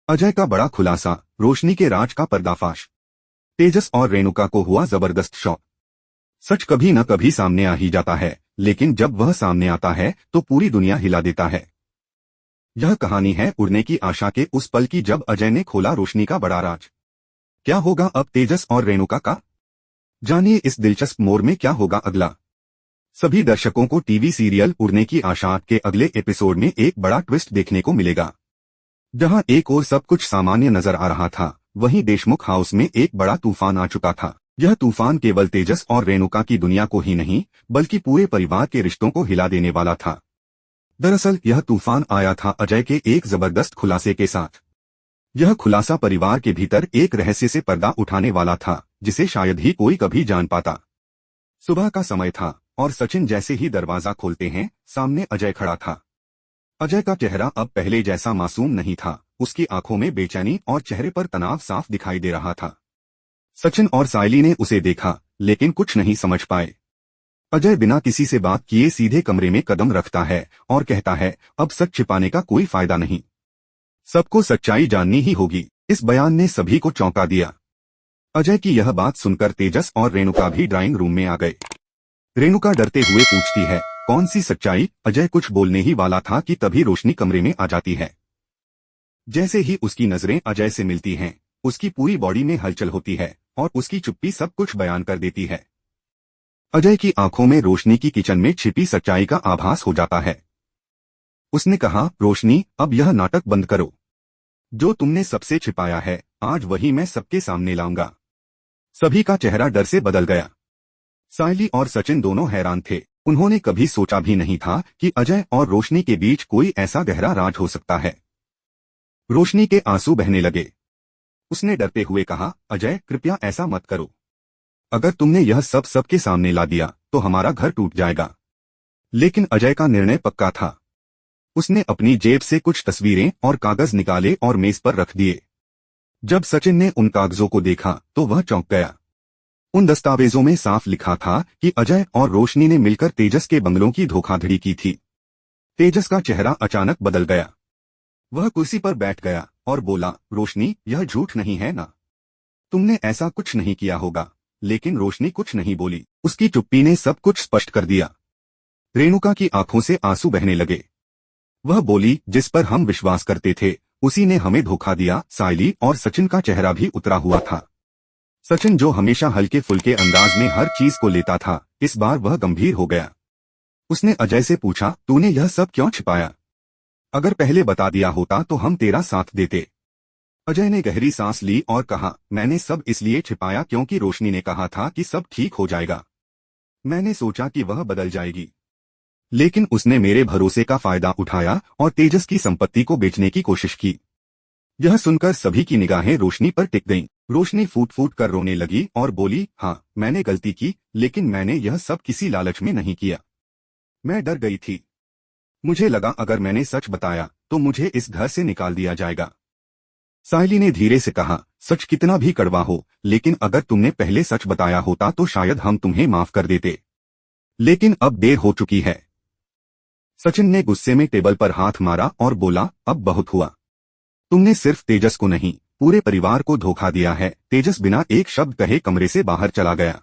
अजय का बड़ा खुलासा, रोशनी के राज का पर्दाफाश। तेजस और रेणुका को हुआ जबरदस्त शौक। सच कभी न कभी सामने आ ही जाता है, लेकिन जब वह सामने आता है तो पूरी दुनिया हिला देता है। यह कहानी है उड़ने की आशा के उस पल की जब अजय ने खोला रोशनी का बड़ा राज। क्या होगा अब तेजस और रेणुका का? जानिए इस दिलचस्प मोड़ में क्या होगा अगला। सभी दर्शकों को टीवी सीरियल उड़ने की आशा के अगले एपिसोड में एक बड़ा ट्विस्ट देखने को मिलेगा। जहां एक ओर सब कुछ सामान्य नजर आ रहा था, वहीं देशमुख हाउस में एक बड़ा तूफान आ चुका था। यह तूफान केवल तेजस और रेणुका की दुनिया को ही नहीं, बल्कि पूरे परिवार के रिश्तों को हिला देने वाला था। दरअसल यह तूफान आया था अजय के एक जबरदस्त खुलासे के साथ। यह खुलासा परिवार के भीतर एक रहस्य से पर्दा उठाने वाला था, जिसे शायद ही कोई कभी जान पाता। सुबह का समय था और सचिन जैसे ही दरवाजा खोलते हैं, सामने अजय खड़ा था। अजय का चेहरा अब पहले जैसा मासूम नहीं था, उसकी आंखों में बेचैनी और चेहरे पर तनाव साफ दिखाई दे रहा था। सचिन और सायली ने उसे देखा, लेकिन कुछ नहीं समझ पाए। अजय बिना किसी से बात किए सीधे कमरे में कदम रखता है और कहता है, अब सच छिपाने का कोई फायदा नहीं, सबको सच्चाई जाननी ही होगी। इस बयान ने सभी को चौंका दिया। अजय की यह बात सुनकर तेजस और रेणुका भी ड्राइंग रूम में आ गए। रेणुका डरते हुए पूछती है, कौन सी सच्चाई? अजय कुछ बोलने ही वाला था कि तभी रोशनी कमरे में आ जाती है। जैसे ही उसकी नजरें अजय से मिलती हैं, उसकी पूरी बॉडी में हलचल होती है और उसकी चुप्पी सब कुछ बयान कर देती है। अजय की आंखों में रोशनी की किचन में छिपी सच्चाई का आभास हो जाता है। उसने कहा, रोशनी, अब यह नाटक बंद करो। जो तुमने सबसे छिपाया है, आज वही मैं सबके सामने लाऊंगा। सभी का चेहरा डर से बदल गया। सायली और सचिन दोनों हैरान थे। उन्होंने कभी सोचा भी नहीं था कि अजय और रोशनी के बीच कोई ऐसा गहरा राज हो सकता है। रोशनी के आंसू बहने लगे। उसने डरते हुए कहा, अजय कृपया ऐसा मत करो। अगर तुमने यह सब सबके सामने ला दिया तो हमारा घर टूट जाएगा। लेकिन अजय का निर्णय पक्का था। उसने अपनी जेब से कुछ तस्वीरें और कागज निकाले और मेज पर रख दिए। जब सचिन ने उन कागजों को देखा तो वह चौंक गया। उन दस्तावेजों में साफ लिखा था कि अजय और रोशनी ने मिलकर तेजस के बंगलों की धोखाधड़ी की थी। तेजस का चेहरा अचानक बदल गया। वह कुर्सी पर बैठ गया और बोला, रोशनी, यह झूठ नहीं है ना? तुमने ऐसा कुछ नहीं किया होगा। लेकिन रोशनी कुछ नहीं बोली। उसकी चुप्पी ने सब कुछ स्पष्ट कर दिया। रेणुका की आंखों से आंसू बहने लगे। वह बोली, जिस पर हम विश्वास करते थे, उसी ने हमें धोखा दिया। सायली और सचिन का चेहरा भी उतरा हुआ था। सचिन, जो हमेशा हल्के फुल्के अंदाज में हर चीज को लेता था, इस बार वह गंभीर हो गया। उसने अजय से पूछा, तूने यह सब क्यों छिपाया? अगर पहले बता दिया होता तो हम तेरा साथ देते। अजय ने गहरी सांस ली और कहा, मैंने सब इसलिए छिपाया क्योंकि रोशनी ने कहा था कि सब ठीक हो जाएगा। मैंने सोचा कि वह बदल जाएगी, लेकिन उसने मेरे भरोसे का फायदा उठाया और तेजस की संपत्ति को बेचने की कोशिश की। यह सुनकर सभी की निगाहें रोशनी पर टिक गईं। रोशनी फूट फूट कर रोने लगी और बोली, हाँ, मैंने गलती की, लेकिन मैंने यह सब किसी लालच में नहीं किया। मैं डर गई थी। मुझे लगा अगर मैंने सच बताया तो मुझे इस घर से निकाल दिया जाएगा। सायली ने धीरे से कहा, सच कितना भी कड़वा हो, लेकिन अगर तुमने पहले सच बताया होता तो शायद हम तुम्हें माफ कर देते। लेकिन अब देर हो चुकी है। सचिन ने गुस्से में टेबल पर हाथ मारा और बोला, अब बहुत हुआ। तुमने सिर्फ तेजस को नहीं, पूरे परिवार को धोखा दिया है। तेजस बिना एक शब्द कहे कमरे से बाहर चला गया।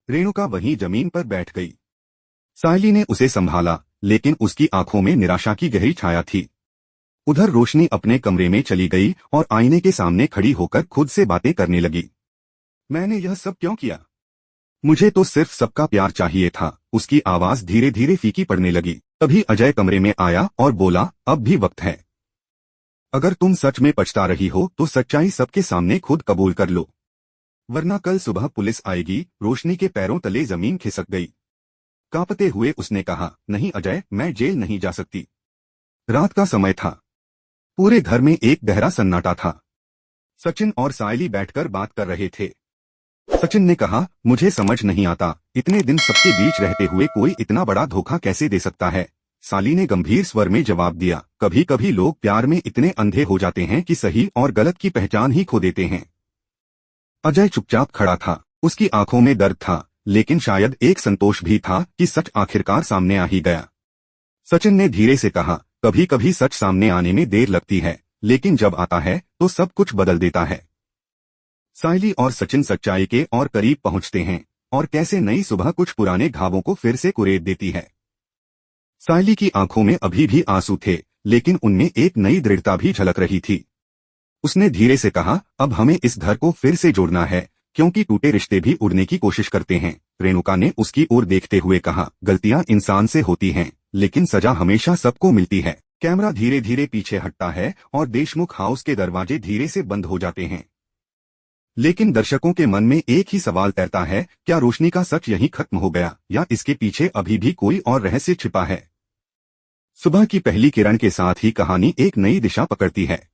रेणुका वहीं जमीन पर बैठ गई। सायली ने उसे संभाला, लेकिन उसकी आंखों में निराशा की गहरी छाया थी। उधर रोशनी अपने कमरे में चली गई और आईने के सामने खड़ी होकर खुद से बातें करने लगी। मैंने यह सब क्यों किया? मुझे तो सिर्फ सबका प्यार चाहिए था। उसकी आवाज धीरे धीरे फीकी पड़ने लगी। तभी अजय कमरे में आया और बोला, अब भी वक्त है। अगर तुम सच में पछता रही हो तो सच्चाई सबके सामने खुद कबूल कर लो, वरना कल सुबह पुलिस आएगी। रोशनी के पैरों तले जमीन खिसक गई। कांपते हुए उसने कहा, नहीं अजय, मैं जेल नहीं जा सकती। रात का समय था। पूरे घर में एक गहरा सन्नाटा था। सचिन और सायली बैठकर बात कर रहे थे। सचिन ने कहा, मुझे समझ नहीं आता, इतने दिन सबके बीच रहते हुए कोई इतना बड़ा धोखा कैसे दे सकता है? साली ने गंभीर स्वर में जवाब दिया, कभी कभी लोग प्यार में इतने अंधे हो जाते हैं कि सही और गलत की पहचान ही खो देते हैं। अजय चुपचाप खड़ा था। उसकी आंखों में दर्द था, लेकिन शायद एक संतोष भी था कि सच आखिरकार सामने आ ही गया। सचिन ने धीरे से कहा, कभी कभी सच सामने आने में देर लगती है, लेकिन जब आता है तो सब कुछ बदल देता है। सायली और सचिन सच्चाई के और करीब पहुंचते हैं और कैसे नई सुबह कुछ पुराने घावों को फिर से कुरेद देती है। सायली की आंखों में अभी भी आंसू थे, लेकिन उनमें एक नई दृढ़ता भी झलक रही थी। उसने धीरे से कहा, अब हमें इस घर को फिर से जोड़ना है, क्योंकि टूटे रिश्ते भी उड़ने की कोशिश करते हैं। रेणुका ने उसकी ओर देखते हुए कहा, गलतियां इंसान से होती हैं, लेकिन सजा हमेशा सबको मिलती है। कैमरा धीरे धीरे पीछे हटता है और देशमुख हाउस के दरवाजे धीरे से बंद हो जाते हैं। लेकिन दर्शकों के मन में एक ही सवाल तैरता है, क्या रोशनी का सच यहीं खत्म हो गया या इसके पीछे अभी भी कोई और रहस्य छिपा है। सुबह की पहली किरण के साथ ही कहानी एक नई दिशा पकड़ती है।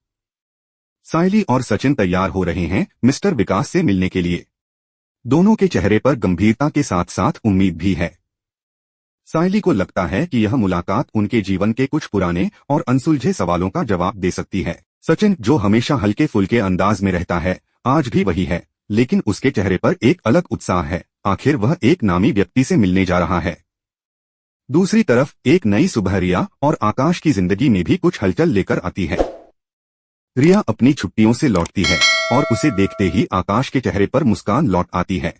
सायली और सचिन तैयार हो रहे हैं मिस्टर विकास से मिलने के लिए। दोनों के चेहरे पर गंभीरता के साथ साथ उम्मीद भी है। सायली को लगता है कि यह मुलाकात उनके जीवन के कुछ पुराने और अनसुलझे सवालों का जवाब दे सकती है। सचिन, जो हमेशा हल्के फुल्के अंदाज में रहता है, आज भी वही है, लेकिन उसके चेहरे पर एक अलग उत्साह है। आखिर वह एक नामी व्यक्ति से मिलने जा रहा है। दूसरी तरफ एक नई सुबह रिया और आकाश की जिंदगी में भी कुछ हलचल लेकर आती है। रिया अपनी छुट्टियों से लौटती है और उसे देखते ही आकाश के चेहरे पर मुस्कान लौट आती है।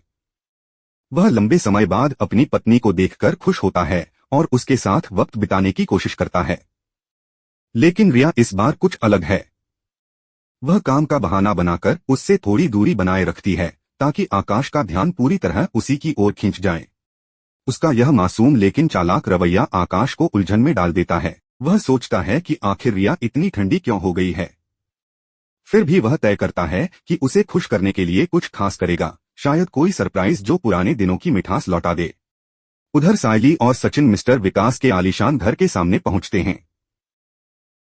वह लंबे समय बाद अपनी पत्नी को देखकर खुश होता है और उसके साथ वक्त बिताने की कोशिश करता है। लेकिन रिया इस बार कुछ अलग है। वह काम का बहाना बनाकर उससे थोड़ी दूरी बनाए रखती है, ताकि आकाश का ध्यान पूरी तरह उसी की ओर खींच जाए। उसका यह मासूम लेकिन चालाक रवैया आकाश को उलझन में डाल देता है। वह सोचता है कि आखिर रिया इतनी ठंडी क्यों हो गई है। फिर भी वह तय करता है कि उसे खुश करने के लिए कुछ खास करेगा, शायद कोई सरप्राइज जो पुराने दिनों की मिठास लौटा दे। उधर सायली और सचिन मिस्टर विकास के आलीशान घर के सामने पहुंचते हैं।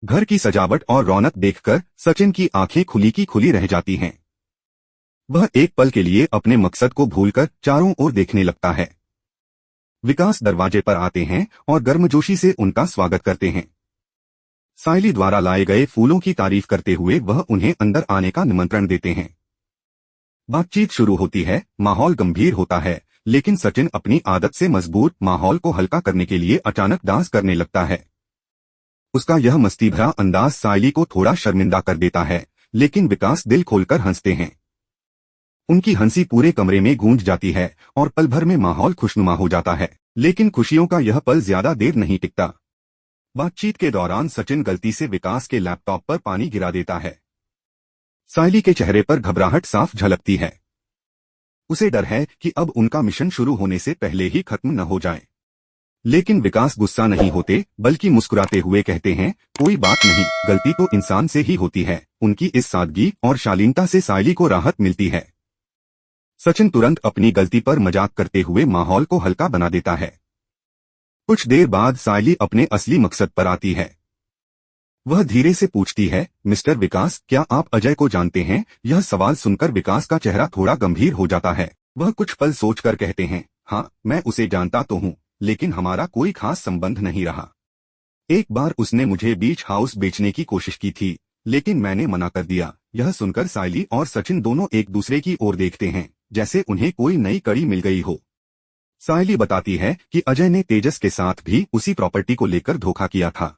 घर की सजावट और रौनक देखकर सचिन की आंखें खुली की खुली रह जाती हैं। वह एक पल के लिए अपने मकसद को भूलकर चारों ओर देखने लगता है। विकास दरवाजे पर आते हैं और गर्मजोशी से उनका स्वागत करते हैं। सायली द्वारा लाए गए फूलों की तारीफ करते हुए वह उन्हें अंदर आने का निमंत्रण देते हैं। बातचीत शुरू होती है। माहौल गंभीर होता है, लेकिन सचिन अपनी आदत से मजबूत माहौल को हल्का करने के लिए अचानक डांस करने लगता है। उसका यह मस्ती भरा अंदाज सायली को थोड़ा शर्मिंदा कर देता है, लेकिन विकास दिल खोलकर हंसते हैं। उनकी हंसी पूरे कमरे में गूंज जाती है और पल भर में माहौल खुशनुमा हो जाता है। लेकिन खुशियों का यह पल ज्यादा देर नहीं टिकता। बातचीत के दौरान सचिन गलती से विकास के लैपटॉप पर पानी गिरा देता है। सायली के चेहरे पर घबराहट साफ झलकती है। उसे डर है कि अब उनका मिशन शुरू होने से पहले ही खत्म न हो जाए। लेकिन विकास गुस्सा नहीं होते, बल्कि मुस्कुराते हुए कहते हैं, कोई बात नहीं, गलती तो इंसान से ही होती है। उनकी इस सादगी और शालीनता से सायली को राहत मिलती है। सचिन तुरंत अपनी गलती पर मजाक करते हुए माहौल को हल्का बना देता है। कुछ देर बाद सायली अपने असली मकसद पर आती है। वह धीरे से पूछती है, मिस्टर विकास, क्या आप अजय को जानते हैं? यह सवाल सुनकर विकास का चेहरा थोड़ा गंभीर हो जाता है। वह कुछ पल सोचकर कहते हैं, हाँ, मैं उसे जानता तो हूँ, लेकिन हमारा कोई खास संबंध नहीं रहा। एक बार उसने मुझे बीच हाउस बेचने की कोशिश की थी, लेकिन मैंने मना कर दिया। यह सुनकर सायली और सचिन दोनों एक दूसरे की ओर देखते हैं, जैसे उन्हें कोई नई कड़ी मिल गई हो। सायली बताती है कि अजय ने तेजस के साथ भी उसी प्रॉपर्टी को लेकर धोखा किया था।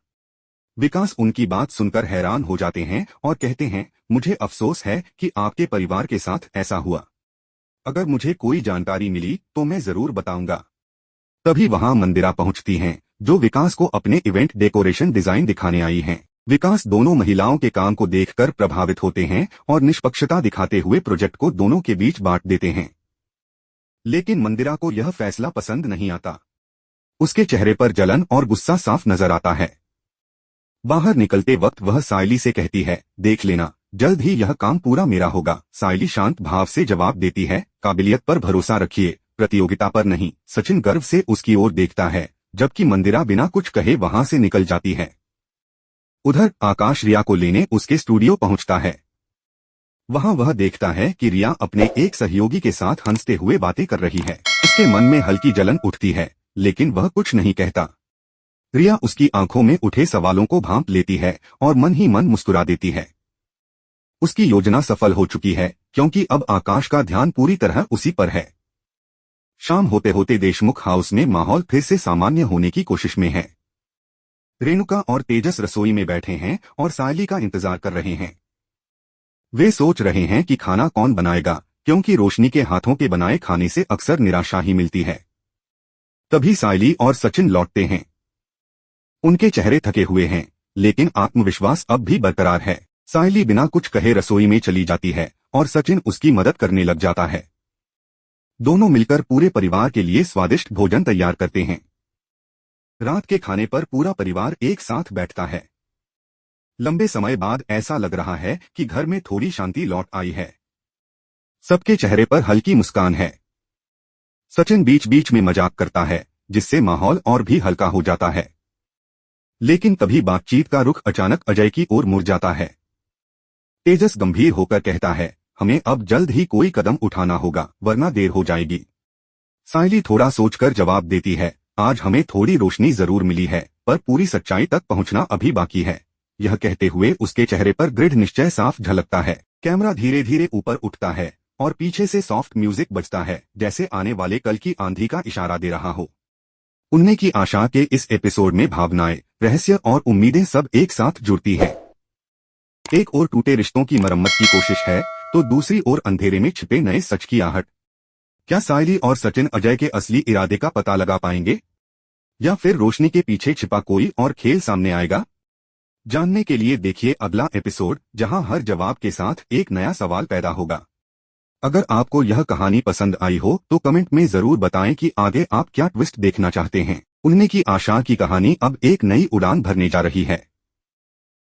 विकास उनकी बात सुनकर हैरान हो जाते हैं और कहते हैं, मुझे अफसोस है कि आपके परिवार के साथ ऐसा हुआ। अगर मुझे कोई जानकारी मिली तो मैं जरूर बताऊंगा। तभी वहां मंदिरा पहुंचती हैं, जो विकास को अपने इवेंट डेकोरेशन डिजाइन दिखाने आई हैं। विकास दोनों महिलाओं के काम को देखकर प्रभावित होते हैं और निष्पक्षता दिखाते हुए प्रोजेक्ट को दोनों के बीच बांट देते हैं। लेकिन मंदिरा को यह फैसला पसंद नहीं आता। उसके चेहरे पर जलन और गुस्सा साफ नजर आता है। बाहर निकलते वक्त वह सायली से कहती है, देख लेना, जल्द ही यह काम पूरा मेरा होगा। सायली शांत भाव से जवाब देती है, काबिलियत पर भरोसा रखिए, प्रतियोगिता पर नहीं। सचिन गर्व से उसकी ओर देखता है, जबकि मंदिरा बिना कुछ कहे वहां से निकल जाती है। उधर आकाश रिया को लेने उसके स्टूडियो पहुंचता है। वहां वह देखता है कि रिया अपने एक सहयोगी के साथ हंसते हुए बातें कर रही है। उसके मन में हल्की जलन उठती है, लेकिन वह कुछ नहीं कहता। रिया उसकी आंखों में उठे सवालों को भांप लेती है और मन ही मन मुस्कुरा देती है। उसकी योजना सफल हो चुकी है, क्योंकि अब आकाश का ध्यान पूरी तरह उसी पर है। शाम होते होते देशमुख हाउस में माहौल फिर से सामान्य होने की कोशिश में है। रेणुका और तेजस रसोई में बैठे हैं और सायली का इंतजार कर रहे हैं। वे सोच रहे हैं कि खाना कौन बनाएगा, क्योंकि रोशनी के हाथों के बनाए खाने से अक्सर निराशा ही मिलती है। तभी सायली और सचिन लौटते हैं। उनके चेहरे थके हुए हैं, लेकिन आत्मविश्वास अब भी बरकरार है। सायली बिना कुछ कहे रसोई में चली जाती है और सचिन उसकी मदद करने लग जाता है। दोनों मिलकर पूरे परिवार के लिए स्वादिष्ट भोजन तैयार करते हैं। रात के खाने पर पूरा परिवार एक साथ बैठता है। लंबे समय बाद ऐसा लग रहा है कि घर में थोड़ी शांति लौट आई है। सबके चेहरे पर हल्की मुस्कान है। सचिन बीच बीच में मजाक करता है, जिससे माहौल और भी हल्का हो जाता है। लेकिन तभी बातचीत का रुख अचानक अजय की ओर मुड़ जाता है। तेजस गंभीर होकर कहता है, हमें अब जल्द ही कोई कदम उठाना होगा, वरना देर हो जाएगी। सायली थोड़ा सोचकर जवाब देती है, आज हमें थोड़ी रोशनी जरूर मिली है, पर पूरी सच्चाई तक पहुंचना अभी बाकी है। यह कहते हुए उसके चेहरे पर दृढ़ निश्चय साफ झलकता है। कैमरा धीरे धीरे ऊपर उठता है और पीछे से सॉफ्ट म्यूजिक बजता है, जैसे आने वाले कल की आंधी का इशारा दे रहा हो। उन्हें की आशा के इस एपिसोड में भावनाएं, रहस्य और उम्मीदें सब एक साथ जुड़ती हैं। एक ओर टूटे रिश्तों की मरम्मत की कोशिश है, तो दूसरी ओर अंधेरे में छिपे नए सच की आहट। क्या सायली और सचिन अजय के असली इरादे का पता लगा पाएंगे, या फिर रोशनी के पीछे छिपा कोई और खेल सामने आएगा? जानने के लिए देखिए अगला एपिसोड, जहां हर जवाब के साथ एक नया सवाल पैदा होगा। अगर आपको यह कहानी पसंद आई हो तो कमेंट में जरूर बताएं कि आगे आप क्या ट्विस्ट देखना चाहते हैं। उन्हें की आशा की कहानी अब एक नई उड़ान भरने जा रही है।